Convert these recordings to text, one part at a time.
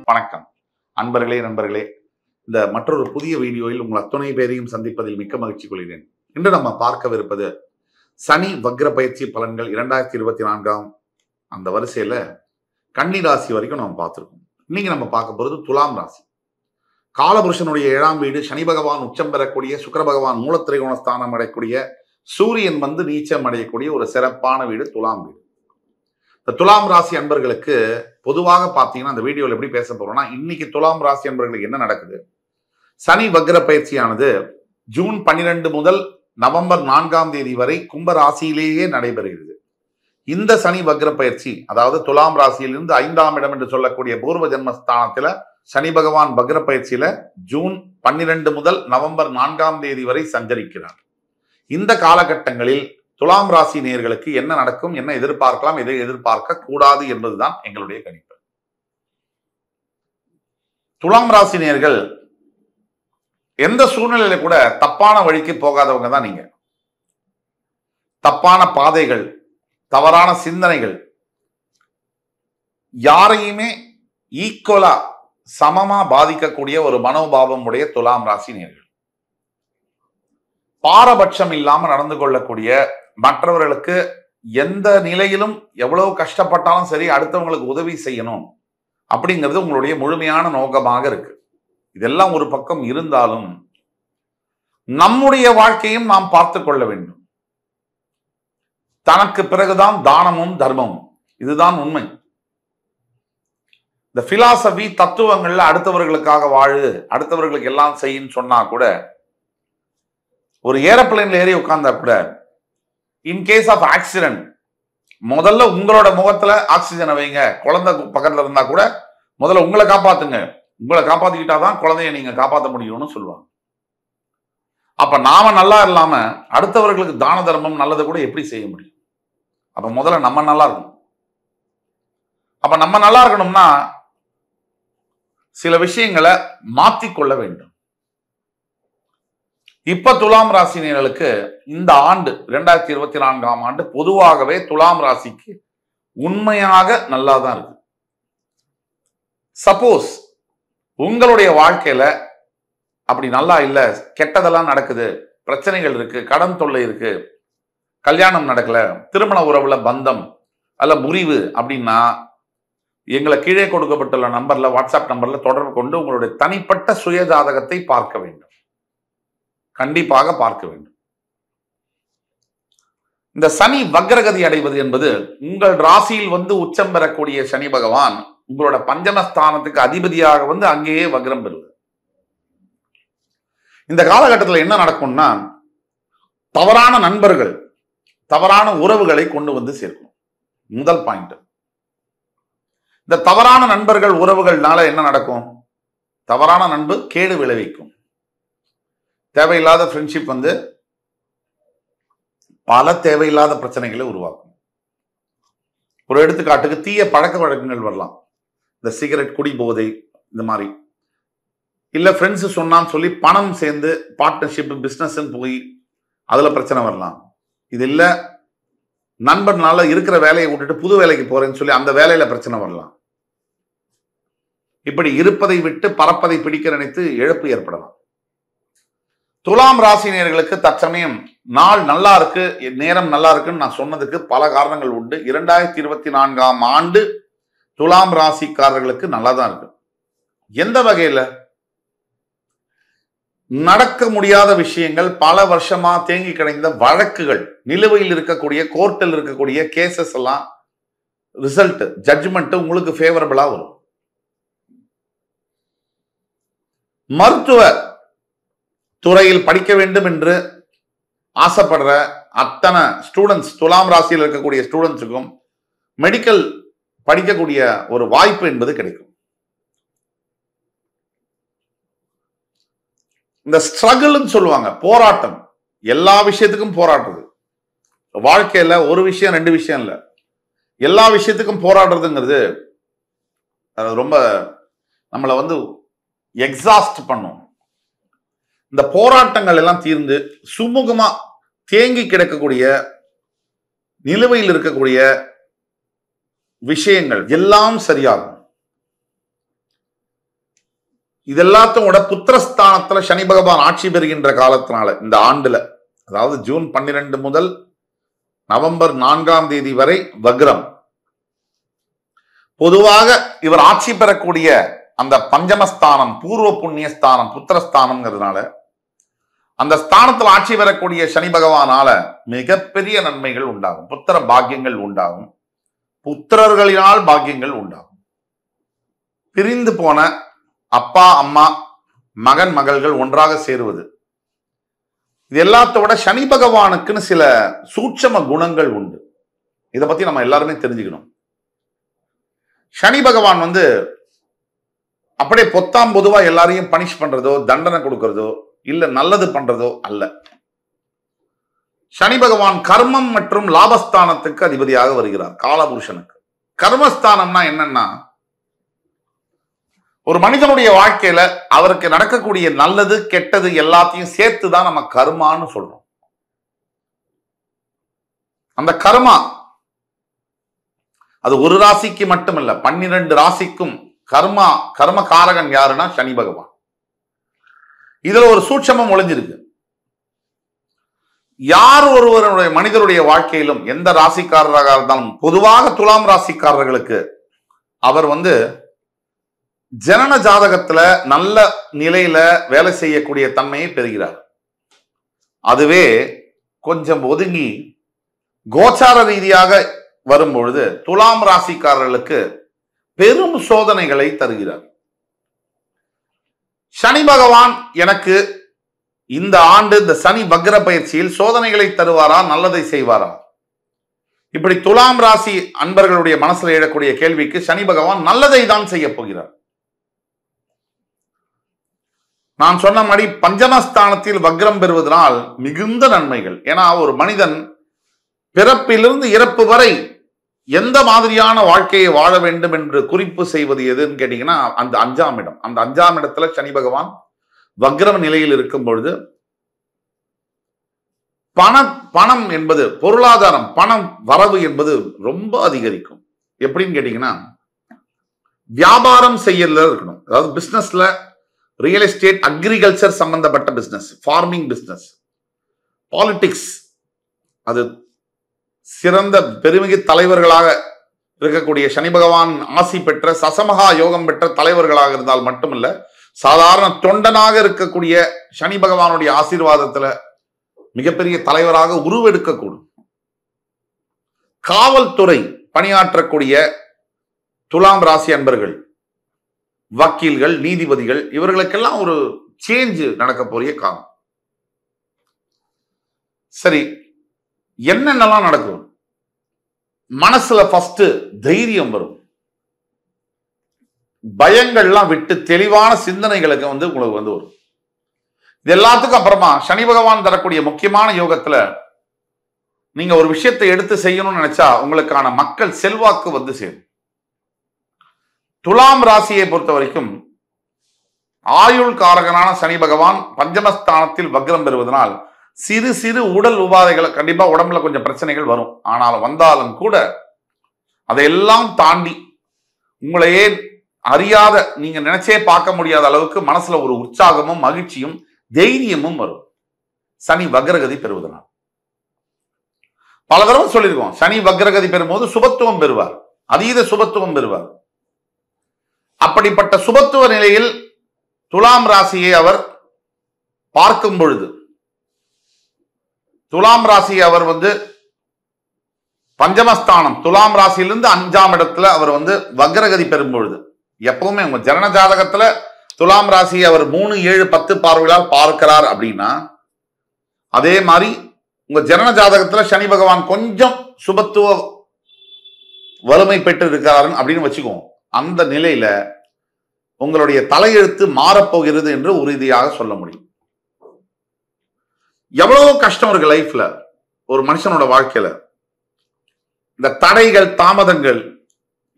வணக்கம் அன்பர்களே நண்பர்களே. இந்த மற்றொரு புதிய வீடியோவில் உங்கள் அத்துணை பேரையும் சந்திப்பதில் மிக்க மகிழ்ச்சி கொள்கிறேன். இன்று நம்ம பார்க்கவிருப்பது சனி வக்ர பயிற்சி பலன்கள் 2024 அந்த வரிசையில கன்னி ராசி வரைக்கும் நம்ம பார்த்திருக்கோம். இன்னைக்கு நம்ம பார்க்க போறது துலாம் ராசி. காலபுருஷனுடைய 7ஆம் வீடு, சனி பகவான் உச்சம் பெறக்கூடிய, சுக்கிர பகவான் மூலத்திரிகோண ஸ்தானம் அடையக்கூடிய, சூரியன் நீச்சம் அடையக்கூடிய ஒரு சிறப்பான வீடு துலாம் வீடு. இந்த துலாம் ராசி அன்பர்களுக்கு பொதுவாக பார்த்தீங்கன்னா அந்த வீடியோவில் எப்படி பேச போறோம்னா, இன்னைக்கு துலாம் ராசி அன்பர்களுக்கு என்ன நடக்குது? சனி வக்ர பயிற்சியானது ஜூன் 12 முதல் நவம்பர் 4ஆம் தேதி வரை கும்ப ராசியிலேயே நடைபெறுகிறது. இந்த சனி வக்ர பயிற்சி, அதாவது துலாம் ராசியிலிருந்து 5ஆம் இடம் என்று சொல்லக்கூடிய பூர்வ ஜென்மஸ்தானத்துல சனி பகவான் வக்ர பயிற்சியில ஜூன் 12 முதல் நவம்பர் 4ஆம் தேதி வரை சஞ்சரிக்கிறார். இந்த காலகட்டங்களில் துலாம் ராசி நேயர்களுக்கு என்ன நடக்கும், என்ன எதிர்பார்க்கலாம், எதை எதிர்பார்க்க கூடாது என்பதுதான் எங்களுடைய கணிப்பு. துலாம் ராசி நேயர்கள் எந்த சூழ்நிலையில கூட தப்பான வழிக்கு போகாதவங்க தான் நீங்க. தப்பான பாதைகள், தவறான சிந்தனைகள், யாரையுமே ஈக்குவலா சமமா பாதிக்கக்கூடிய ஒரு மனோபாவம் உடைய துலாம் ராசி நேயர்கள். பாரபட்சம் இல்லாம நடந்து கொள்ளக்கூடிய, மற்றவர்களுக்கு எந்த நிலையிலும் எவ்வளவு கஷ்டப்பட்டாலும் சரி அடுத்தவங்களுக்கு உதவி செய்யணும் அப்படிங்கிறது உங்களுடைய முழுமையான நோக்கமாக இருக்கு. இதெல்லாம் ஒரு பக்கம் இருந்தாலும் நம்முடைய வாழ்க்கையும் நாம் பார்த்து கொள்ள வேண்டும். தனக்கு பிறகுதான் தானமும் தர்மமும். இதுதான் உண்மை. இந்த பிலாசபி தத்துவங்கள்ல அடுத்தவர்களுக்காக வாழு, அடுத்தவர்களுக்கு எல்லாம் செய்யுன்னு சொன்னா கூட, ஒரு ஏரோப்ளேன்ல ஏறி உட்கார்ந்தா கூட, இன் கேஸ் ஆஃப் ஆக்சிடென்ட் முதல்ல உங்களோட முகத்துல ஆக்சிஜனை வைங்க. குழந்தை பக்கத்துல இருந்தா கூட முதல்ல உங்களை காப்பாத்துங்க. உங்களை காப்பாத்திக்கிட்டாதான் குழந்தைய நீங்க காப்பாற்ற முடியும்னு சொல்லுவாங்க. அப்ப நாம நல்லா இல்லாம அடுத்தவர்களுக்கு தான தர்மம் நல்லது கூட எப்படி செய்ய முடியும்? அப்ப முதல்ல நம்ம நல்லா இருக்கணும். அப்ப நம்ம நல்லா இருக்கணும்னா சில விஷயங்களை மாத்திக்கொள்ள வேண்டும். இப்ப துலாம் ராசினியர்களுக்கு இந்த ஆண்டு 2024ஆம் ஆண்டு பொதுவாகவே துலாம் ராசிக்கு உண்மையாக நல்லா தான் இருக்கு. சப்போஸ் உங்களுடைய வாழ்க்கையில அப்படி நல்லா இல்ல, கெட்டதெல்லாம் நடக்குது, பிரச்சனைகள் இருக்கு, கடன் தொல்லை இருக்கு, கல்யாணம் நடக்கல, திருமண உறவுல பந்தம் அல்ல முறிவு அப்படின்னா, எங்களை கீழே கொடுக்கப்பட்டுள்ள நம்பர்ல, வாட்ஸ்அப் நம்பர்ல தொடர்பு கொண்டு உங்களுடைய தனிப்பட்ட சுய ஜாதகத்தை பார்க்க வேண்டும். கண்டிப்பாக பார்க்க வேண்டும். இந்த சனி வக்ரகதி அடைவது என்பது, உங்கள் ராசியில் உச்சம் பெறக்கூடிய சனி பகவான் உங்களோட பஞ்சமஸ்தானத்துக்கு அதிபதியாக அங்கேயே வக்ரம் பெறுவது. இந்த காலகட்டத்தில் என்ன நடக்கும்னா, தவறான நண்பர்கள், தவறான உறவுகளை கொண்டு சேர்க்கும். முதல் பாயிண்ட். இந்த தவறான நண்பர்கள் உறவுகள்னால என்ன நடக்கும்? தவறான நண்பு கேடு விளைவிக்கும். தேவையில்லாத ஃப்ரெண்ட்ஷிப் பல தேவையில்லாத பிரச்சனைகளை உருவாக்கும். ஒரு எடுத்துக்காட்டுக்கு தீய பழக்க வழக்கங்கள் வரலாம். இந்த சிகரெட், குடி போதை, இந்த மாதிரி. இல்ல ஃப்ரெண்ட்ஸ் சொன்னான்னு சொல்லி பணம் சேர்ந்து பார்ட்னர்ஷிப், பிசினஸ் போய் அதுல பிரச்சனை வரலாம். இது இல்ல நண்பனால இருக்கிற வேலையை விட்டுட்டு புது வேலைக்கு போறேன்னு சொல்லி அந்த வேலையில பிரச்சனை வரலாம். இப்படி இருப்பதை விட்டு பறப்பதை பிடிக்க நினைத்து இழப்பு ஏற்படலாம். துலாம் ராசினியர்களுக்கு தற்சமயம் நாள் நல்லா இருக்கு, நேரம் நல்லா இருக்குன்னு நான் சொன்னதுக்கு பல காரணங்கள் உண்டு. 2024ஆம் ஆண்டு துலாம் ராசிக்காரர்களுக்கு நல்லா தான் இருக்கு. எந்த வகையில? நடக்க முடியாத விஷயங்கள், பல வருஷமா தேங்கி கிடைந்த வழக்குகள், நிலுவையில் இருக்கக்கூடிய கோர்ட்டில் இருக்கக்கூடிய கேசஸ் எல்லாம் ரிசல்ட், ஜட்ஜ்மெண்ட் உங்களுக்கு ஃபேவரபிளா வரும். மருத்துவ துறையில் படிக்க வேண்டும் என்று ஆசைப்படுற அத்தனை ஸ்டூடெண்ட்ஸ், துலாம் ராசியில் இருக்கக்கூடிய ஸ்டூடெண்ட்ஸுக்கும் மெடிக்கல் படிக்கக்கூடிய ஒரு வாய்ப்பு என்பது கிடைக்கும். இந்த ஸ்ட்ரகிள்னு சொல்லுவாங்க, போராட்டம். எல்லா விஷயத்துக்கும் போராடுறது. வாழ்க்கையில ஒரு விஷயம் ரெண்டு விஷயம் இல்ல, எல்லா விஷயத்துக்கும் போராடுறதுங்கிறது ரொம்ப நம்மளை எக்ஸாஸ்ட் பண்ணும். இந்த போராட்டங்கள் எல்லாம் தீர்ந்து சுமூகமா தேங்கி கிடக்கக்கூடிய, நிலுவையில் இருக்கக்கூடிய விஷயங்கள் எல்லாம் சரியாகும். இதெல்லாத்தோட புத்திரஸ்தானத்துல சனி பகவான் ஆட்சி பெறுகின்ற காலத்தினால இந்த ஆண்டுல, அதாவது ஜூன் 12 முதல் நவம்பர் 4ஆம் தேதி வரை வக்ரம். பொதுவாக இவர் ஆட்சி பெறக்கூடிய அந்த பஞ்சமஸ்தானம் பூர்வ புண்ணிய ஸ்தானம் புத்திரஸ்தானம்ங்கிறதுனால அந்த ஸ்தானத்தில் ஆட்சி பெறக்கூடிய சனி பகவானால மிகப்பெரிய நன்மைகள் உண்டாகும். புத்திர பாக்கியங்கள் உண்டாகும். புத்திரர்களினால் பாக்கியங்கள் உண்டாகும். பிரிந்து போன அப்பா அம்மா மகன் மகள்கள் ஒன்றாக சேருவது, இது எல்லாத்தோட சனி பகவானுக்குன்னு சில சூட்சம குணங்கள் உண்டு. இதை பத்தி நம்ம எல்லாருமே தெரிஞ்சுக்கணும். சனி பகவான் அப்படியே பொத்தாம் பொதுவா எல்லாரையும் பனிஷ் பண்றதோ தண்டனை கொடுக்கறதோ இல்ல நல்லது பண்றதோ அல்ல. சனி பகவான் கர்மம் மற்றும் லாபஸ்தானத்துக்கு அதிபதியாக வருகிறார். காலபுருஷனுக்கு கர்மஸ்தானம்னா என்னன்னா, ஒரு மனிதனுடைய வாழ்க்கையில அவருக்கு நடக்கக்கூடிய நல்லது கெட்டது எல்லாத்தையும் சேர்த்துதான் நம்ம கர்மான்னு சொல்றோம். அந்த கர்மா அது ஒரு ராசிக்கு மட்டுமல்ல, 12 ராசிக்கும் கர்ம காரகன் யாருன்னா சனி பகவான். இதுல ஒரு சூட்சமம் ஒளிஞ்சிருக்கு. யார் ஒருவருடைய மனிதருடைய வாழ்க்கையிலும் எந்த ராசிக்காரராக இருந்தாலும், பொதுவாக துலாம் ராசிக்காரர்களுக்கு அவர் ஜனன ஜாதகத்துல நல்ல நிலையில வேலை செய்யக்கூடிய தன்மையை பெறுகிறார். அதுவே கொஞ்சம் ஒதுங்கி கோச்சார ரீதியாக வரும்பொழுது துலாம் ராசிக்காரர்களுக்கு பெரும் சோதனைகளை தருகிறார். சனி பகவான் எனக்கு இந்த ஆண்டு இந்த சனி வக்ர பயிற்சியில் சோதனைகளை தருவாரா, நல்லதை செய்வாரா? இப்படி துலாம் ராசி அன்பர்களுடைய மனசுல எழக்கூடிய கேள்விக்கு சனி பகவான் நல்லதை தான் செய்ய போகிறார். நான் சொன்ன மாதிரி பஞ்சமஸ்தானத்தில் வக்ரம் பெறுவதனால் மிகுந்த நன்மைகள். ஏன்னா ஒரு மனிதன் பிறப்பிலிருந்து இறப்பு வரை எந்த மாதிரியான வாழ்க்கையை வாழ வேண்டும் என்று குறிப்பு செய்வது எதுன்னு கேட்டீங்கன்னா அந்த 5ஆம் இடம். அந்த 5ஆம் இடத்துல சனி பகவான் வக்ரம் நிலையில் இருக்கும் பொழுது பணம் என்பது பொருளாதாரம், பணம் வரவு என்பது ரொம்ப அதிகரிக்கும். எப்படின்னு கேட்டீங்கன்னா, வியாபாரம் செய்யல இருக்கணும். அதாவது பிசினஸ்ல ரியல் எஸ்டேட், அக்ரிகல்ச்சர் சம்பந்தப்பட்ட பிசினஸ், ஃபார்மிங் பிசினஸ், பாலிடிக்ஸ், அது சிறந்த பெருமிகு தலைவர்களாக இருக்கக்கூடிய சனி பகவான் ஆசி பெற்ற சசமகா யோகம் பெற்ற தலைவர்களாக இருந்தால் மட்டுமல்ல, சாதாரண தொண்டனாக இருக்கக்கூடிய சனி பகவானுடைய ஆசீர்வாதத்துல மிகப்பெரிய தலைவராக உருவெடுக்கக்கூடும். காவல்துறை பணியாற்றக்கூடிய துலாம் ராசி அன்பர்கள், வக்கீல்கள், நீதிபதிகள், இவர்களுக்கெல்லாம் ஒரு சேஞ்ச் நடக்க போறிய காலம். சரி, என்னென்னலாம் நடக்கும்? மனசுல ஃபர்ஸ்ட் தைரியம் வரும். பயங்கள்லாம் விட்டு தெளிவான சிந்தனைகளுக்கு உங்களுக்கு வரும். இது எல்லாத்துக்கும் அப்புறமா சனி பகவான் தரக்கூடிய முக்கியமான யோகத்துல நீங்க ஒரு விஷயத்தை எடுத்து செய்யணும்னு நினைச்சா உங்களுக்கான மக்கள் செல்வாக்கு சேரும். துலாம் ராசியை பொறுத்த வரைக்கும் ஆயுள் காரகனான சனி பகவான் பஞ்சமஸ்தானத்தில் வக்ரம் பெறுவதனால் சிறு சிறு உடல் உபாதைகளை, கண்டிப்பா உடம்புல கொஞ்சம் பிரச்சனைகள் வரும். ஆனாலும் வந்தாலும் கூட அதையெல்லாம் தாண்டி உங்களையே அறியாத, நீங்க நினைச்சே பார்க்க முடியாத அளவுக்கு மனசுல ஒரு உற்சாகமும் மகிழ்ச்சியும் தைரியமும் வரும் சனி வக்ரகதி பெறுவதனால். பல தடவை சொல்லியிருக்கோம், சனி வக்ரகதி பெறும்போது சுபத்துவம் பெறுவார், அதீத சுபத்துவம் பெறுவார். அப்படிப்பட்ட சுபத்துவ நிலையில் துலாம் ராசியை அவர் பார்க்கும் பொழுது, துலாம் ராசியை அவர் பஞ்சமஸ்தானம் துலாம் ராசியிலிருந்து 5ஆம் இடத்துல அவர் வக்ரகதி பெறும் பொழுது, எப்பவுமே உங்க ஜனன ஜாதகத்துல துலாம் ராசியை அவர் 3, 7, 10 பார்வைகளால் பார்க்கிறார் அப்படின்னா, அதே மாதிரி உங்க ஜனன ஜாதகத்துல சனி பகவான் கொஞ்சம் சுபத்துவ வலிமை பெற்று இருக்கிறார் அப்படின்னு வச்சுக்குவோம். அந்த நிலையில உங்களுடைய தலையெழுத்து மாறப்போகிறது என்று உறுதியாக சொல்ல முடியும். எவ்வளவு கஷ்டம் இருக்கு லைஃப்ல, ஒரு மனுஷனோட வாழ்க்கையில இந்த தடைகள், தாமதங்கள்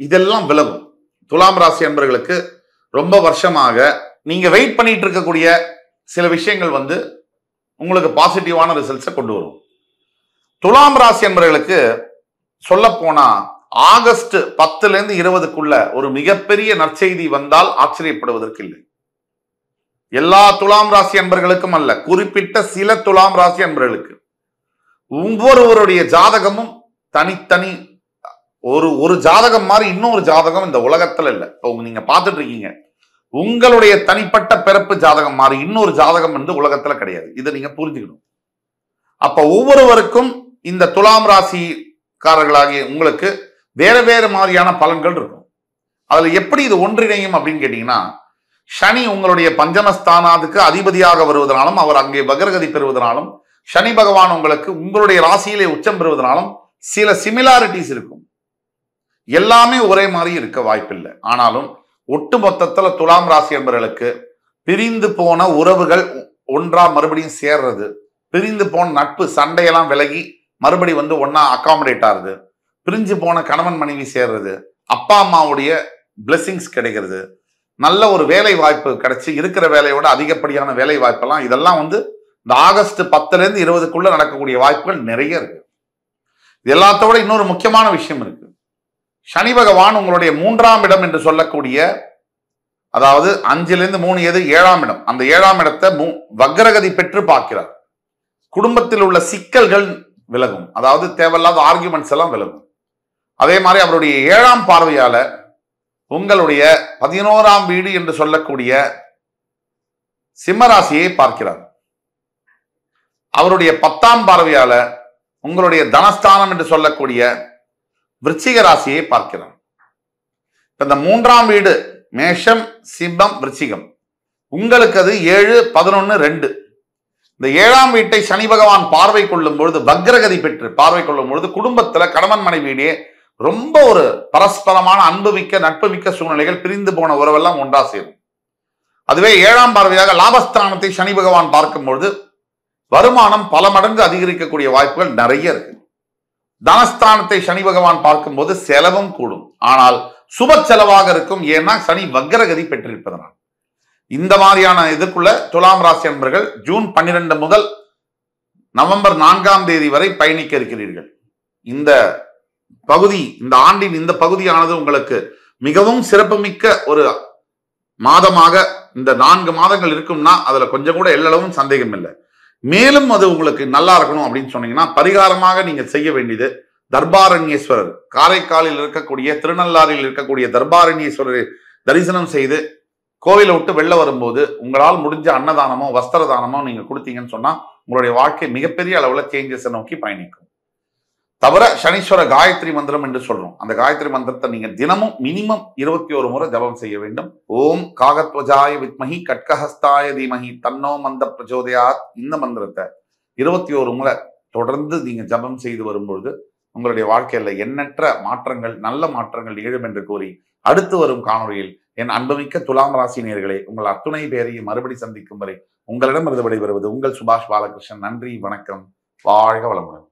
இதெல்லாம் விலகும். துலாம் ராசி அன்பர்களுக்கு ரொம்ப வருஷமாக நீங்க வெயிட் பண்ணிட்டு இருக்கக்கூடிய சில விஷயங்கள் உங்களுக்கு பாசிட்டிவான ரிசல்ட்ஸை கொண்டு வரும். துலாம் ராசி அன்பர்களுக்கு சொல்ல போனா ஆகஸ்ட் 10லேருந்து 20க்குள்ள ஒரு மிகப்பெரிய நற்செய்தி வந்தால் ஆச்சரியப்படுவதற்கு இல்லை. எல்லா துலாம் ராசி அன்பர்களுக்கும் அல்ல, குறிப்பிட்ட சில துலாம் ராசி அன்பர்களுக்கு. ஒவ்வொருவருடைய ஜாதகமும் தனித்தனி. ஒரு ஜாதகம் மாதிரி இன்னொரு ஜாதகம் இந்த உலகத்துல இல்ல. நீங்க பார்த்துட்டு இருக்கீங்க, உங்களுடைய தனிப்பட்ட பிறப்பு ஜாதகம் மாதிரி இன்னொரு ஜாதகம் வந்து உலகத்துல கிடையாது. இதை நீங்க புரிஞ்சுக்கணும். அப்ப ஒவ்வொருவருக்கும் இந்த துலாம் ராசிக்காரர்களாகிய உங்களுக்கு வேற வேற மாதிரியான பலன்கள் இருக்கும். அதுல எப்படி இது ஒன்றிணையும் அப்படின்னு கேட்டீங்கன்னா, சனி உங்களுடைய பஞ்சமஸ்தானத்துக்கு அதிபதியாக வருவதனாலும், அவர் அங்கே வக்ரகதி பெறுவதனாலும், சனி பகவான் உங்களுக்கு உங்களுடைய ராசியிலே உச்சம் பெறுவதனாலும் சில சிமிலாரிட்டிஸ் இருக்கும். எல்லாமே ஒரே மாதிரி இருக்க வாய்ப்பில்லை. ஆனாலும் ஒட்டு மொத்தத்துல துலாம் ராசி என்பவர்களுக்கு பிரிந்து போன உறவுகள் ஒன்றா மறுபடியும் சேர்றது, பிரிந்து போன நட்பு சண்டையெல்லாம் விலகி மறுபடி வந்து ஒன்னா அகாமடேட் ஆகுது, பிரிஞ்சு போன கணவன் மனைவி சேர்றது, அப்பா அம்மாவுடைய பிளெஸிங்ஸ் கிடைக்கிறது, நல்ல ஒரு வேலை வாய்ப்பு கிடைச்சி இருக்கிற வேலையோட அதிகப்படியான வேலை வாய்ப்பெல்லாம் இதெல்லாம் வந்து இந்த ஆகஸ்ட் 10லேருந்து 20க்குள்ள நடக்கக்கூடிய வாய்ப்புகள் நிறைய இருக்கு. இது எல்லாத்தோட இன்னொரு முக்கியமான விஷயம் இருக்கு. சனி பகவான் உங்களுடைய 3ஆம் இடம் என்று சொல்லக்கூடிய, அதாவது 5லேருந்து 3 எது 7ஆம் இடம், அந்த 7ஆம் இடத்தை வக்ரகதி பெற்று பார்க்கிறார். குடும்பத்தில் உள்ள சிக்கல்கள் விலகும், அதாவது தேவையில்லாத ஆர்குமெண்ட்ஸ் எல்லாம் விலகும். அதே மாதிரி அவருடைய 7ஆம் பார்வையால உங்களுடைய 11ஆம் வீடு என்று சொல்லக்கூடிய சிம்மராசியை பார்க்கிறார். அவருடைய 10ஆம் பார்வையால உங்களுடைய தனஸ்தானம் என்று சொல்லக்கூடிய விருச்சிக ராசியை பார்க்கிறார். இந்த 3ஆம் வீடு மேஷம், சிம்மம், விருச்சிகம், உங்களுக்கு அது 7, 11, 2. இந்த 7ஆம் வீட்டை சனி பகவான் பார்வை கொள்ளும் பொழுது, வக்ரகதி பெற்று பார்வை கொள்ளும் பொழுது, குடும்பத்துல கணவன் மனைவியிடையே ரொம்ப ஒரு பரஸ்பரமான அன்பு மிக்க நட்பு மிக்க சூழ்நிலைகள், பிரிந்து போன உறவெல்லாம் ஒன்றா சேரும். அதுவே 7ஆம் பார்வையாக லாபஸ்தானத்தை சனி பகவான் பார்க்கும்பொழுது வருமானம் பல மடங்கு அதிகரிக்கக்கூடிய வாய்ப்புகள் நிறைய இருக்கு. தனஸ்தானத்தை சனி பகவான் பார்க்கும்போது செலவும் கூடும், ஆனால் சுப செலவாக இருக்கும். ஏன்னா சனி வக்ரகதி பெற்றிருப்பதனால். இந்த மாதிரியான இதுக்குள்ள துலாம் ராசி அன்பர்கள் ஜூன் 12 முதல் நவம்பர் 4ஆம் தேதி வரை பயணிக்க இருக்கிறீர்கள். இந்த பகுதி, இந்த ஆண்டின் இந்த பகுதியானது உங்களுக்கு மிகவும் சிறப்புமிக்க ஒரு மாதமாக இந்த 4 மாதங்கள் இருக்கும்னா அதுல கொஞ்சம் கூட எல்லளவும் சந்தேகம் இல்லை. மேலும் அது உங்களுக்கு நல்லா இருக்கணும் அப்படின்னு சொன்னீங்கன்னா, பரிகாரமாக நீங்க செய்ய வேண்டியது தர்பாரண்யேஸ்வரர், காரைக்காலில் இருக்கக்கூடிய, திருநள்ளாறில் இருக்கக்கூடிய தர்பாரண்யேஸ்வரரை தரிசனம் செய்து கோவிலை விட்டு வெளில வரும்போது உங்களால் முடிஞ்ச அன்னதானமோ வஸ்திர தானமோ நீங்க கொடுத்தீங்கன்னு சொன்னா உங்களுடைய வாழ்க்கை மிகப்பெரிய அளவுல சேஞ்சஸை நோக்கி பயணிக்கும். தவிர சனீஸ்வர காயத்ரி மந்திரம் என்று சொல்றோம், அந்த காயத்ரி மந்திரத்தை நீங்க தினமும் மினிமம் 21 முறை ஜபம் செய்ய வேண்டும். ஓம் காகத்வஜாய வித்மஹி கட்கஹஸ்தாய தீமஹி தன்னோ மந்த பிரச்சோதயாத். இந்த மந்திரத்தை 21 முறை தொடர்ந்து நீங்க ஜபம் செய்து வரும்பொழுது உங்களுடைய வாழ்க்கையில எண்ணற்ற மாற்றங்கள், நல்ல மாற்றங்கள் நிகழும் என்று கூறி, அடுத்து வரும் காணொலியில் என் அன்புமிக்க துலாம் ராசி நேயர்களே, உங்கள் அத்துணை பேரையும் மறுபடி சந்திக்கும் வரை உங்களிடமிருந்து விடைபெறுவது உங்கள் சுபாஷ் பாலகிருஷ்ணன். நன்றி, வணக்கம், வாழ்க வளமுடன்.